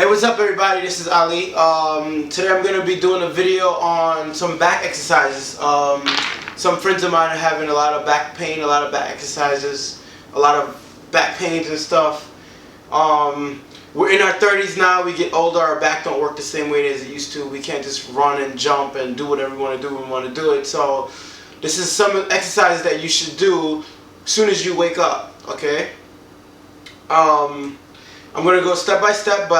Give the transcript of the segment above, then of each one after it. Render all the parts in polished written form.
Hey, what's up everybody? This is Ali. Today I'm going to be doing a video on some back exercises. Some friends of mine are having a lot of back pain, a lot of back exercises, a lot of back pains and stuff. We're in our 30s now, we get older, our back don't work the same way as it used to. We can't just run and jump and do whatever we want to do when we want to do it. So this is some exercises that you should do as soon as you wake up, okay? I'm going to go step by step,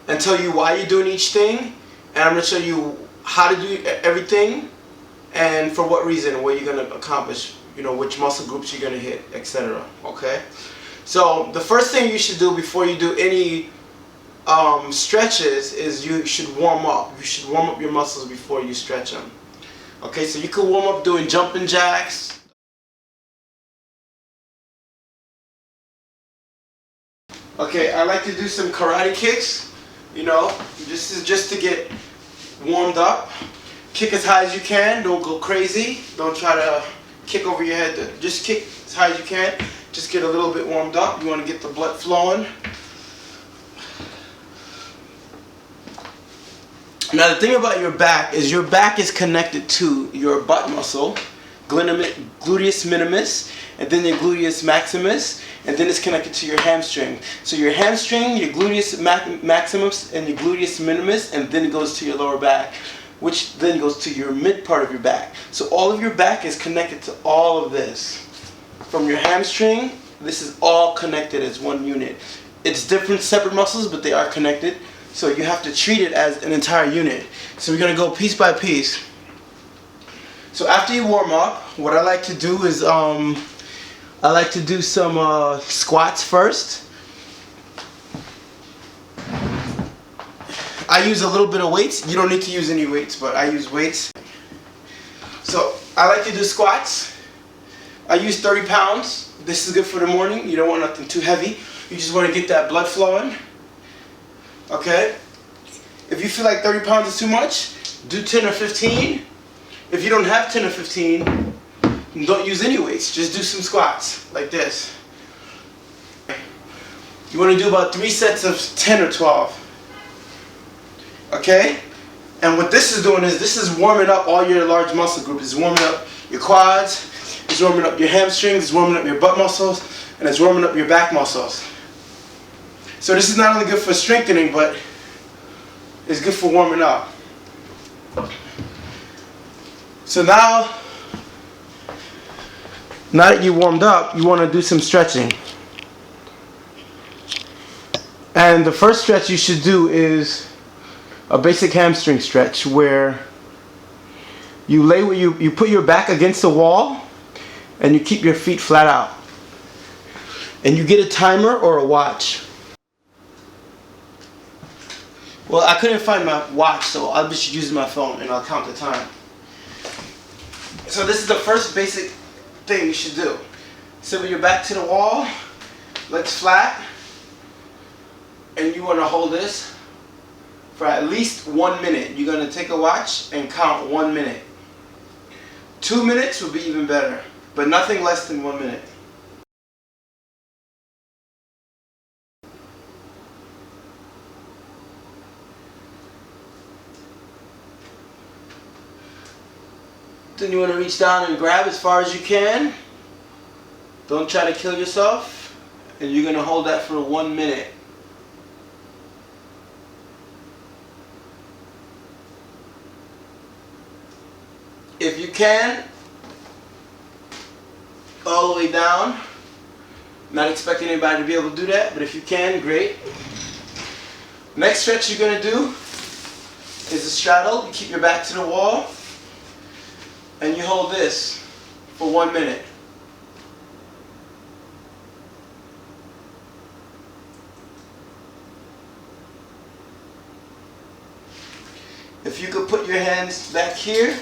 and tell you why you're doing each thing, and I'm going to show you how to do everything and for what reason, what you're going to accomplish, you know, which muscle groups you're going to hit, etc. Okay? So the first thing you should do before you do any stretches is you should warm up. You should warm up your muscles before you stretch them. Okay, so you can warm up doing jumping jacks. Okay, I like to do some karate kicks, you know, this is just to get warmed up. Kick as high as you can, don't go crazy, don't try to kick over your head, just kick as high as you can, just get a little bit warmed up. You want to get the blood flowing. Now the thing about your back is connected to your butt muscle, gluteus minimus, and then your gluteus maximus, and then it's connected to your hamstring. So your hamstring, your gluteus maximus, and your gluteus minimus, and then it goes to your lower back, which then goes to your mid part of your back. So all of your back is connected to all of this. From your hamstring, this is all connected as one unit. It's different separate muscles, but they are connected. So you have to treat it as an entire unit. So we're going to go piece by piece. So after you warm up, what I like to do is I like to do some squats first. I use a little bit of weights. You don't need to use any weights, but I use weights. So I like to do squats. I use 30 pounds. This is good for the morning. You don't want nothing too heavy. You just want to get that blood flowing. Okay? If you feel like 30 pounds is too much, do 10 or 15. If you don't have 10 or 15, don't use any weights. Just do some squats like this. You want to do about 3 sets of 10 or 12. Okay? And what this is doing is this is warming up all your large muscle groups. It's warming up your quads, it's warming up your hamstrings, it's warming up your butt muscles, and it's warming up your back muscles. So this is not only good for strengthening, but it's good for warming up. So now that you warmed up, you want to do some stretching. And the first stretch you should do is a basic hamstring stretch, where you put your back against the wall and you keep your feet flat out. And you get a timer or a watch. Well, I couldn't find my watch, so I'll just use my phone and I'll count the time. So this is the first basic thing you should do. Sit with your back to the wall, legs flat, and you want to hold this for at least 1 minute. You're going to take a watch and count 1 minute. 2 minutes would be even better, but nothing less than 1 minute. Then you want to reach down and grab as far as you can. Don't try to kill yourself. And you're going to hold that for 1 minute. If you can, all the way down. Not expecting anybody to be able to do that, but if you can, great. Next stretch you're going to do is a straddle. You keep your back to the wall. And you hold this for 1 minute. If you could put your hands back here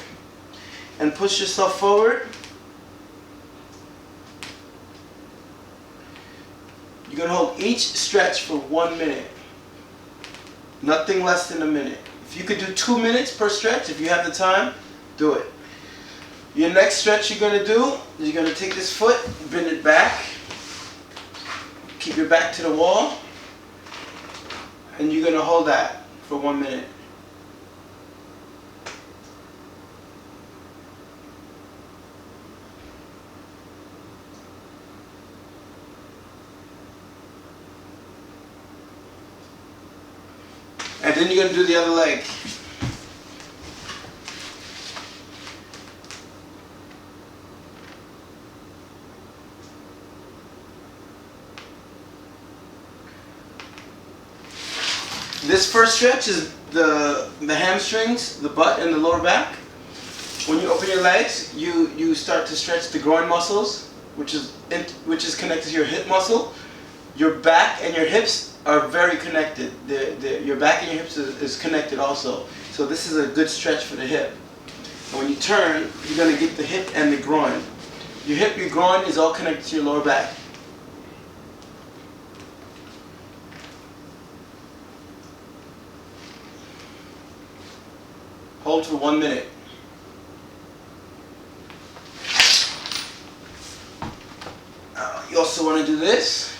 and push yourself forward, you're going to hold each stretch for 1 minute. Nothing less than a minute. If you could do 2 minutes per stretch, if you have the time, do it. Your next stretch you're going to do is you're going to take this foot, bend it back, keep your back to the wall, and you're going to hold that for 1 minute. And then you're going to do the other leg. This first stretch is the hamstrings, the butt, and the lower back. When you open your legs, you start to stretch the groin muscles, which is connected to your hip muscle. Your back and your hips are very connected. Your back and your hips is connected also. So this is a good stretch for the hip. And when you turn, you're going to get the hip and the groin. Your hip, your groin is all connected to your lower back. Hold for 1 minute. You also want to do this.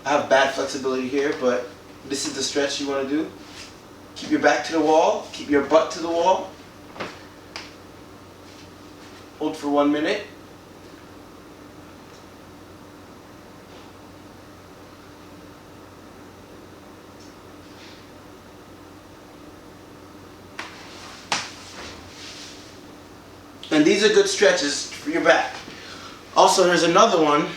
I have bad flexibility here, but this is the stretch you want to do. Keep your back to the wall. Keep your butt to the wall. Hold for 1 minute. And these are good stretches for your back. Also, there's another one.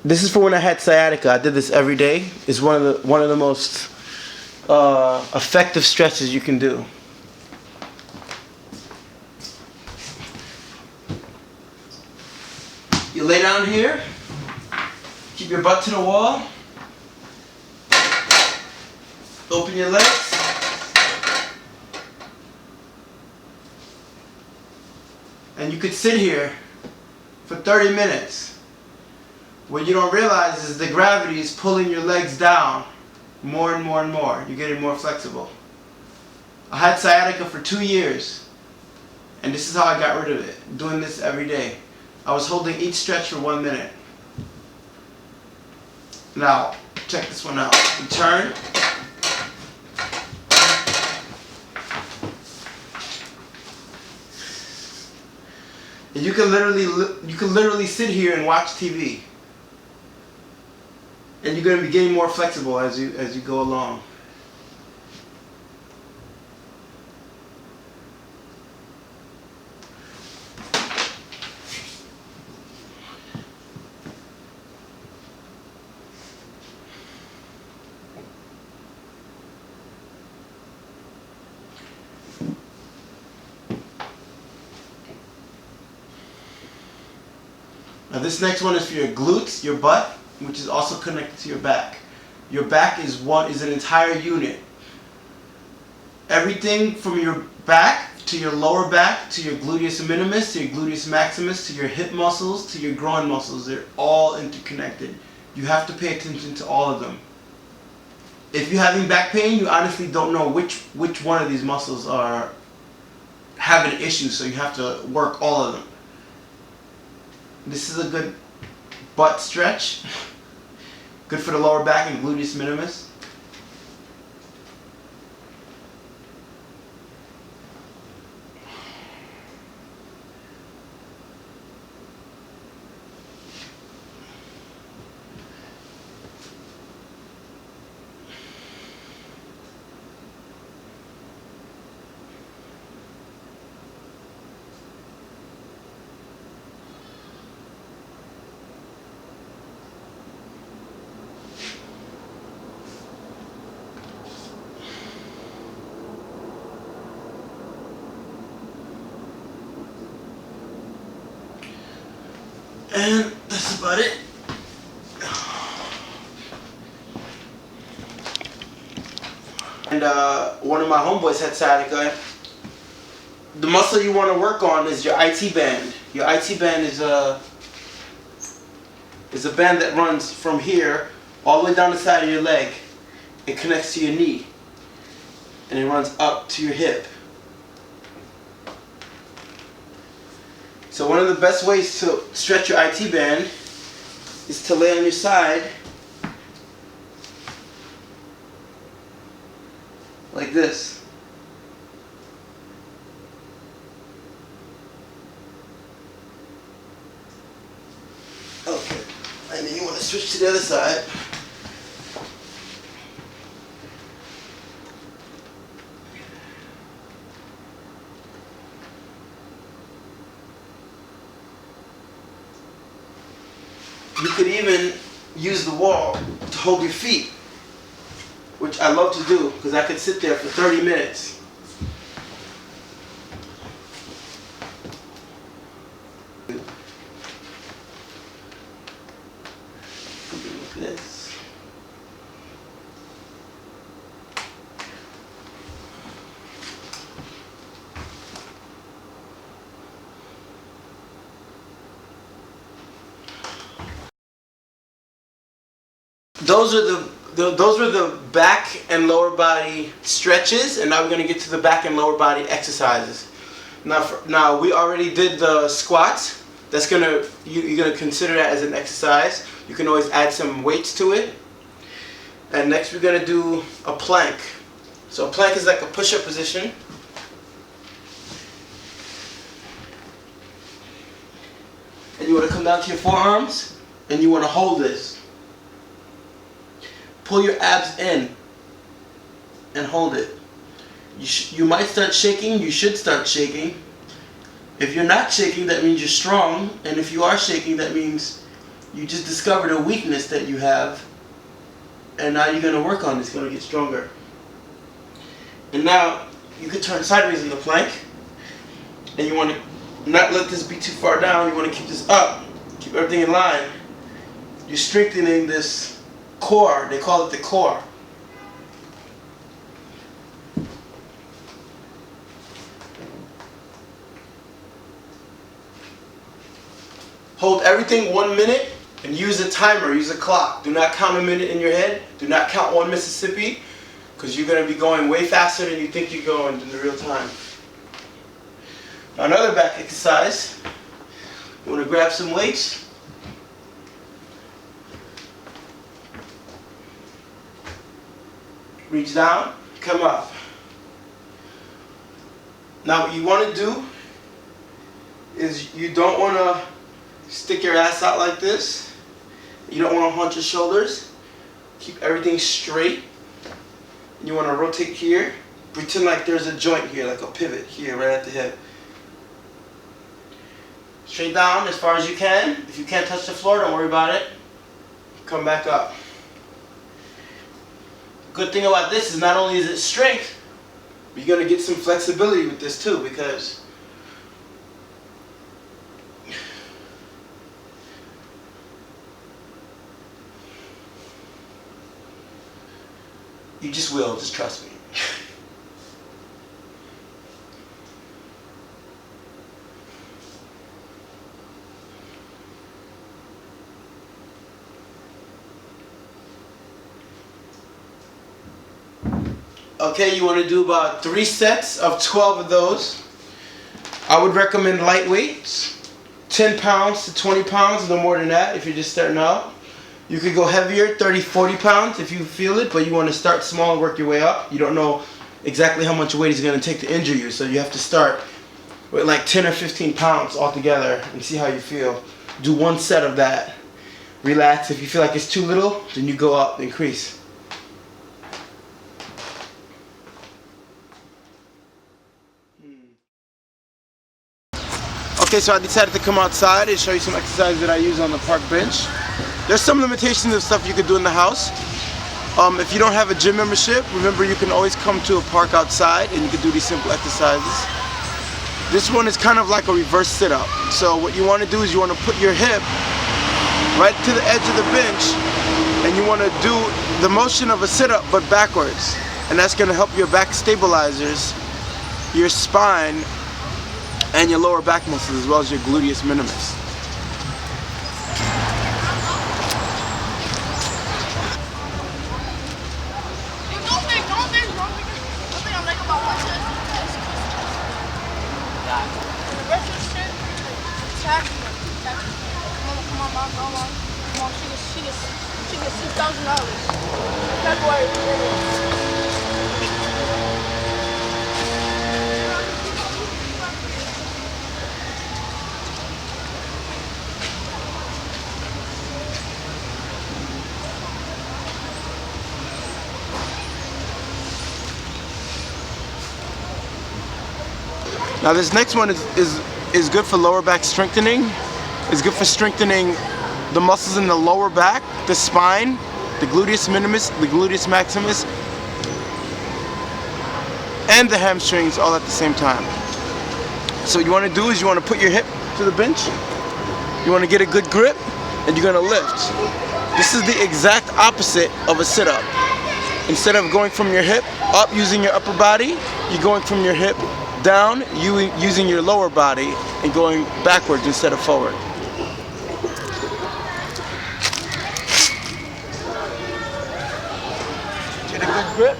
This is for when I had sciatica. I did this every day. It's one of the most effective stretches you can do. You lay down here. Keep your butt to the wall. Open your legs. And you could sit here for 30 minutes. What you don't realize is the gravity is pulling your legs down more and more and more. You're getting more flexible. I had sciatica for 2 years. And this is how I got rid of it. Doing this every day. I was holding each stretch for 1 minute. Now, check this one out. You turn. And you can literally sit here and watch TV. And you're going to be getting more flexible as you go along. Now this next one is for your glutes, your butt, which is also connected to your back. Your back is an entire unit. Everything from your back to your lower back to your gluteus minimus to your gluteus maximus to your hip muscles to your groin muscles, they're all interconnected. You have to pay attention to all of them. If you're having back pain, you honestly don't know which one of these muscles are having issues, so you have to work all of them. This is a good butt stretch. Good for the lower back and gluteus minimus. And that's about it. And one of my homeboys had sciatica. The muscle you want to work on is your IT band. Your IT band is a band that runs from here all the way down the side of your leg. It connects to your knee. And it runs up to your hip. So one of the best ways to stretch your IT band is to lay on your side like this. Okay, and then you want to switch to the other side. You could even use the wall to hold your feet, which I love to do because I could sit there for 30 minutes. Like this. Those were the back and lower body stretches, and now we're going to get to the back and lower body exercises. Now we already did the squats. That's you're gonna consider that as an exercise. You can always add some weights to it. And next we're gonna do a plank. So a plank is like a push-up position. And you want to come down to your forearms, and you want to hold this. Pull your abs in and hold it. You might start shaking. You should start shaking. If you're not shaking, that means you're strong. And if you are shaking, that means you just discovered a weakness that you have. And now you're going to work on it. It's going to get stronger. And now you can turn sideways in the plank. And you want to not let this be too far down. You want to keep this up. Keep everything in line. You're strengthening this core. They call it the core. Hold everything 1 minute and use a timer, use a clock. Do not count a minute in your head. Do not count 1 Mississippi, because you're going to be going way faster than you think you're going in the real time. Now another back exercise. You want to grab some weights. Reach down, come up. Now what you want to do is you don't want to stick your ass out like this. You don't want to hunch your shoulders. Keep everything straight. You want to rotate here. Pretend like there's a joint here, like a pivot here, right at the hip. Straight down as far as you can. If you can't touch the floor, don't worry about it. Come back up. Good thing about this is not only is it strength, but you're going to get some flexibility with this too, because you just will, just trust me. Okay, you want to do about 3 sets of 12 of those. I would recommend light weights, 10 pounds to 20 pounds, no more than that if you're just starting out. You could go heavier, 30, 40 pounds if you feel it, but you want to start small and work your way up. You don't know exactly how much weight is going to take to injure you, so you have to start with like 10 or 15 pounds altogether and see how you feel. Do 1 set of that. Relax. If you feel like it's too little, then you go up, increase. Okay, so I decided to come outside and show you some exercises that I use on the park bench. There's some limitations of stuff you could do in the house. If you don't have a gym membership, remember you can always come to a park outside and you can do these simple exercises. This one is kind of like a reverse sit-up. So what you want to do is you want to put your hip right to the edge of the bench and you want to do the motion of a sit-up but backwards. And that's going to help your back stabilizers, your spine, and your lower back muscles, as well as your gluteus minimus. tax me. Come on, mom, go on. Come on, she gets $6,000. February. Now this next one is good for lower back strengthening. It's good for strengthening the muscles in the lower back, the spine, the gluteus minimus, the gluteus maximus, and the hamstrings all at the same time. So what you want to do is you want to put your hip to the bench. You want to get a good grip, and you're going to lift. This is the exact opposite of a sit-up. Instead of going from your hip up using your upper body, you're going from your hip down, using your lower body and going backwards instead of forward. Get a good grip.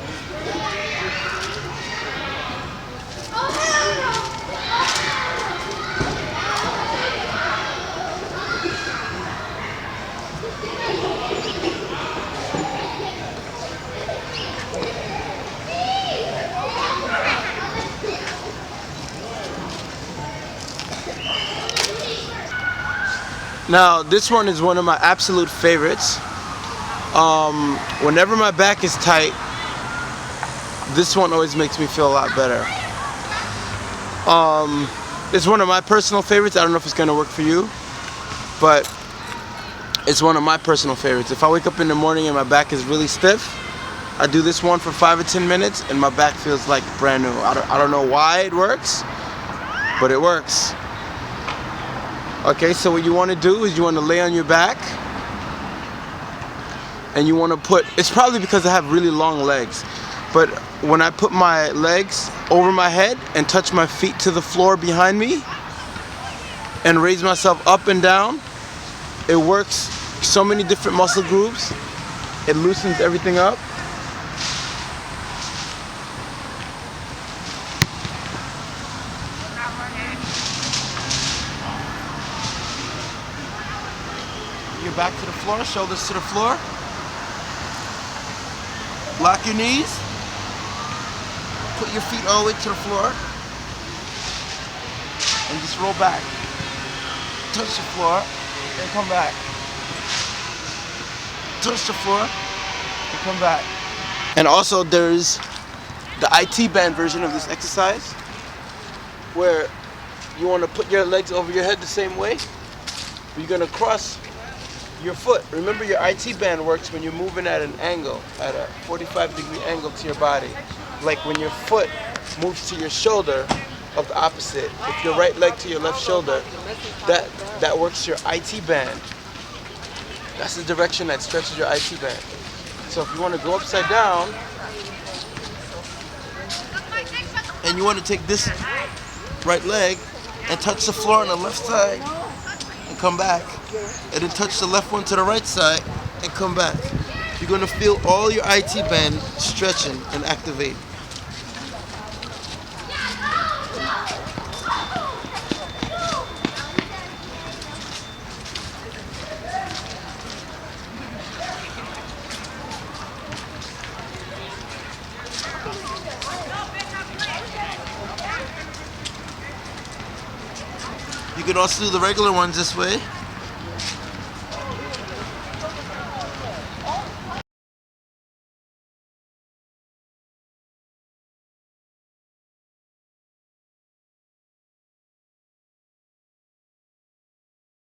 Now this one is one of my absolute favorites. Whenever my back is tight, this one always makes me feel a lot better. It's one of my personal favorites. I don't know if it's gonna work for you, but it's one of my personal favorites. If I wake up in the morning and my back is really stiff, I do this one for 5 or 10 minutes and my back feels like brand new. I don't know why it works, but it works. Okay, so what you want to do is you want to lay on your back and you want to put, it's probably because I have really long legs, but when I put my legs over my head and touch my feet to the floor behind me and raise myself up and down, it works so many different muscle groups. It loosens everything up. Your back to the floor, shoulders to the floor. Lock your knees. Put your feet all the way to the floor. And just roll back. Touch the floor and come back. Touch the floor and come back. And also there's the IT band version of this exercise where you want to put your legs over your head the same way. You're going to cross your foot. Remember, your IT band works when you're moving at an angle, at a 45-degree angle to your body. Like when your foot moves to your shoulder of the opposite. If your right leg to your left shoulder, that works your IT band. That's the direction that stretches your IT band. So if you want to go upside down, and you want to take this right leg and touch the floor on the left side, and come back, and then touch the left one to the right side and come back. You're going to feel all your IT band stretching and activate. You can also do the regular ones this way.